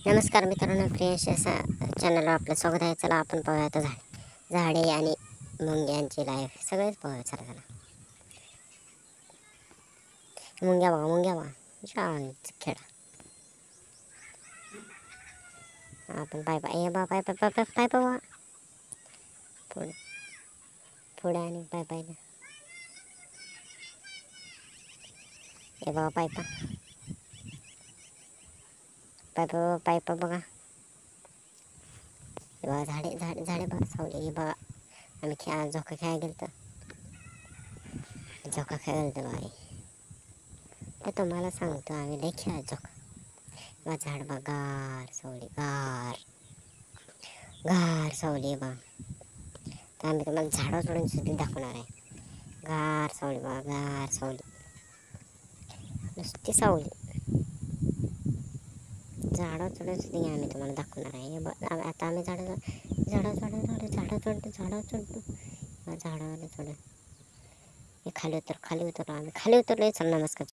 नमस्कार मित्रांनो, फ्रेश असा चॅनलवर आपलं स्वागत आहे. चला आपण पाहूया आता झाडे आणि मुंग्यांची लाईफ सगळेच पाहूया. चला मुंग्या बघा शांत खेळा. आपण पाय हे बा पाय पाय पाय पाय पाय बघा पुढे पुढे आणि पाय पाहिलं हे बघा पायपा पायपा बघा. हे बघा झाडे बघा सावली. हे बघा आम्ही झोका खेळायला गेलो बघा. तर तुम्हाला सांगतो आम्ही लई खेळा झोका. बा झाड बघा गार सावली गार सावली बा. तर आम्ही तुम्हाला झाडं सोडून सुद्धा दाखवणार आहे. गार सावली बघा, गार सावली, नुसती सावली. झाडं चढून सुद्धा आम्ही तुम्हाला दाखवणार आहे. आता आम्ही झाडावर चढतो. हे खाली उतरलो आम्ही. खाली उतरलो. चल नमस्कार.